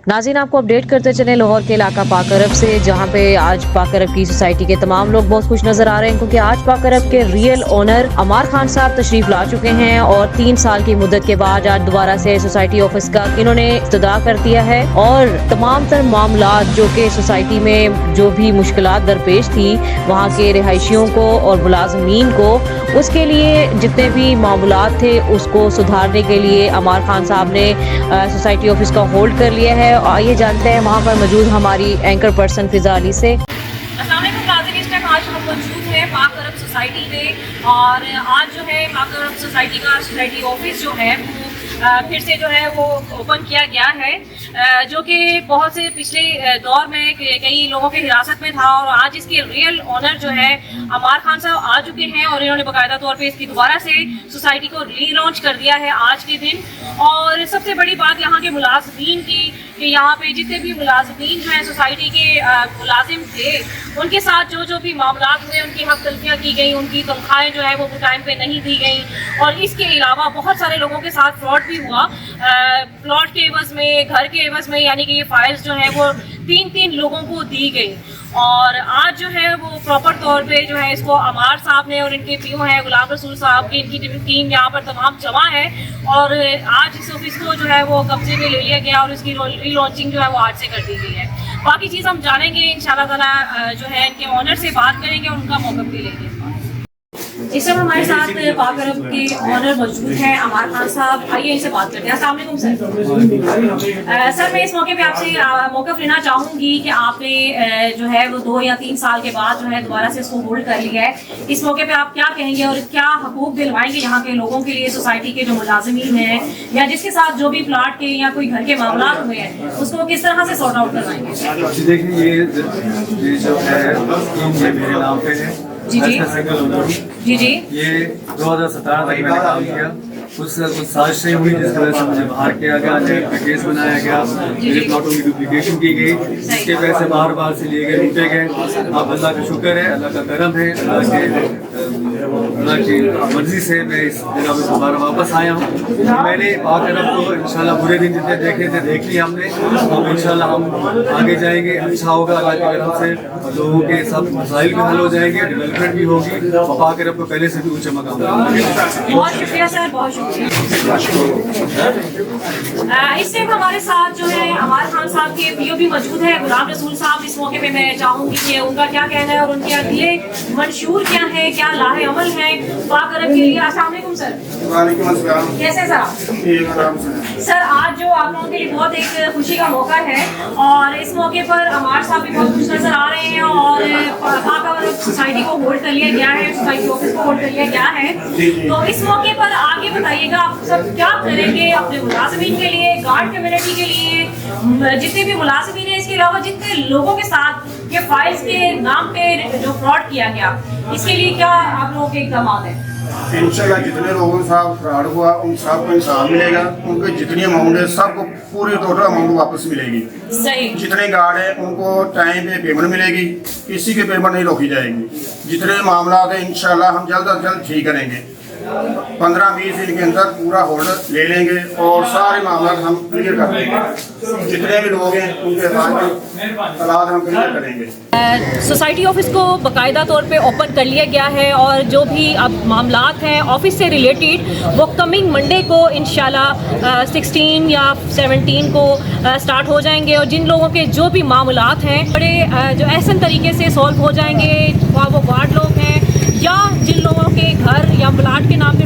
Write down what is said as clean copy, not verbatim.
नाज़रीन, आपको अपडेट करते चले लाहौर के इलाका पाक अरब से, जहां पे आज पाक अरब की सोसाइटी के तमाम लोग बहुत खुश नजर आ रहे हैं, क्योंकि आज पाक अरब के रियल ओनर अमार खान साहब तशरीफ ला चुके हैं और 3 साल की मुद्दत के बाद आज दोबारा से सोसाइटी ऑफिस का इन्होंने इफ्तिताह कर दिया है। और तमाम तर मामलात जो कि सोसाइटी में जो भी मुश्किलात दरपेश थी वहाँ के रिहायशियों को और मुलाजमीन को, उसके लिए जितने भी मामलात थे उसको सुधारने के लिए अमार खान साहब ने सोसाइटी ऑफिस का होल्ड कर लिया है। आइए जानते हैं वहाँ पर मौजूद हमारी एंकर पर्सन फिजा अली से। अस्सलाम वालेकुम नाज़रीन, इस टाइम आज हम मौजूद हैं पाक अरब सोसाइटी में और आज जो है पाक अरब सोसाइटी का सोसाइटी ऑफिस जो है वो फिर से जो है वो ओपन किया गया है, जो कि बहुत से पिछले दौर में कई लोगों की हिरासत में था। और आज इसके रियल ओनर जो है अमार खान साहब आ चुके हैं और इन्होंने बाकायदा तौर पे इसकी दोबारा से सोसाइटी को रीलॉन्च कर दिया है आज के दिन। और सबसे बड़ी बात यहाँ के मुलाजमीन की कि यहाँ पे जितने भी मुलाजमीन जो हैं सोसाइटी के मुलाजिम थे, उनके साथ जो भी मामलात हुए, उनकी हक तलफियाँ की गई, उनकी तनख्वाहें जो है वो टाइम पे नहीं दी गई। और इसके अलावा बहुत सारे लोगों के साथ फ्रॉड भी हुआ, प्लॉट के एवज में, घर के एवज में, यानी कि ये फाइल्स जो है वो 3 लोगों को दी गई। और आज जो है वो प्रॉपर तौर पे जो है इसको अमार साहब ने और इनके पीओ हैं गुलाम रसूल साहब की, इनकी टीम यहाँ पर तमाम जमा है। और आज इस ऑफिस को जो है वो कब्जे में ले लिया गया और इसकी रीलॉन्चिंग जो है वो आज से कर दी गई है। बाकी चीज़ हम जानेंगे इंशाल्लाह ताला, जो है इनके ऑनर से बात करेंगे और उनका मौक़िफ़ भी लेंगे। इस समय हमारे साथ पाक अरब के ऑनर मौजूद हैं अमार खान साहब, आइए इनसे बात करते हैं। अस्सलाम वालेकुम सर। सर, मैं इस मौके पे आपसे मौक़िफ़ लेना चाहूँगी कि आपने जो है वो 2 या 3 साल के बाद जो है दोबारा से इसको होल्ड कर लिया है। इस मौके पे आप क्या कहेंगे और क्या हकूक़ दिलवाएंगे यहाँ के लोगों के लिए, सोसाइटी के जो मुलाजिमीन हैं या जिसके साथ जो भी प्लाट के या कोई घर के मामला हुए हैं, उसको किस तरह से सॉर्ट आउट करवाएंगे? देखिए, ये जो है ये मेरे नाम पे है। जी जी। ये 2017 तक मैंने काम किया, कुछ साजिशें हुई जिसकी वजह से मुझे बाहर किया गया, केस बनाया गया, मेरे प्लॉटों की डुप्लीकेशन की गई, जिसके पैसे बार से लिए गए, लूटे गए। अब अल्लाह का शुक्र है, अल्लाह का करम है, अल्लाह की मर्जी से मैं इस जगह में दोबारा वापस आया हूँ। मैंने पाक अरब को इंशाल्लाह बुरे दिन जितने देखे थे देख लिया हमने, अब इंशाल्लाह हम आगे जाएंगे। अच्छा होगा अल्लाह की करम से, लोगों के सब मसाइल भी हल हो जाएंगे, डेवलपमेंट भी होगी, पाक अरब को पहले से भी ऊँचा मकाम मिलेगा। बहुत शुक्रिया सर, बहुत शुक्रिया। इससे हमारे साथ जो है अमार खान साहब के पीओ भी मौजूद है गुलाम रसूल साहब। इस मौके पे मैं चाहूंगी कि उनका क्या कहना है और उनके अगले मंशूर क्या है, क्या लाहे अमल है पाक अरब के लिए। अस्सलाम वालेकुम सर। वालेकुम अस्सलाम। कैसे सर? सर, आज जो आप लोगों के लिए बहुत एक खुशी का मौका है और इस मौके पर अमार साहब भी बहुत खुश नजर आ रहे हैं और पाक अरब सोसाइटी को होल्ड कर लिया गया है, सोसाइटी ऑफिस को होल्ड कर लिया गया है। तो इस मौके पर आगे बताइएगा आप सब क्या करेंगे अपने मुलाजिमीन के लिए, गार्ड कम्युनिटी के लिए, जितने भी मुलाजिमीन हैं, इसके अलावा जितने लोगों के साथ ये फाइल्स के नाम पे जो फ्रॉड किया गया, इसके लिए क्या आप लोगों के इक़दाम हैं? इंशाल्लाह जितने लोगों के साथ फ्रॉड हुआ उन सबको इंसाफ मिलेगा, उनके जितनी अमाउंट है सबको पूरी टोटल अमाउंट वापस मिलेगी। सही। जितने गार्ड है उनको टाइम पे पेमेंट मिलेगी, किसी की पेमेंट नहीं रोकी जाएगी। जितने मामला है इंशाल्लाह हम जल्द अज जल्द ठीक करेंगे। 15-20 दिन के अंदर पूरा होल्ड ले लेंगे और सारे मामला हम क्लियर कर देंगे। जितने भी लोग हैं उनके हालात हम क्लियर करेंगे। सोसाइटी ऑफिस को बाकायदा तौर पे ओपन कर लिया गया है और जो भी अब मामलात हैं ऑफिस से रिलेटेड वो कमिंग मंडे को इंशाल्लाह 16 या 17 को स्टार्ट हो जाएंगे। और जिन लोगों के जो भी मामलात हैं बड़े जो एहसन तरीके से सॉल्व हो जाएंगे, वो वार्ड लोग हैं या जिन लोगों के घर या प्लाट के नाम पे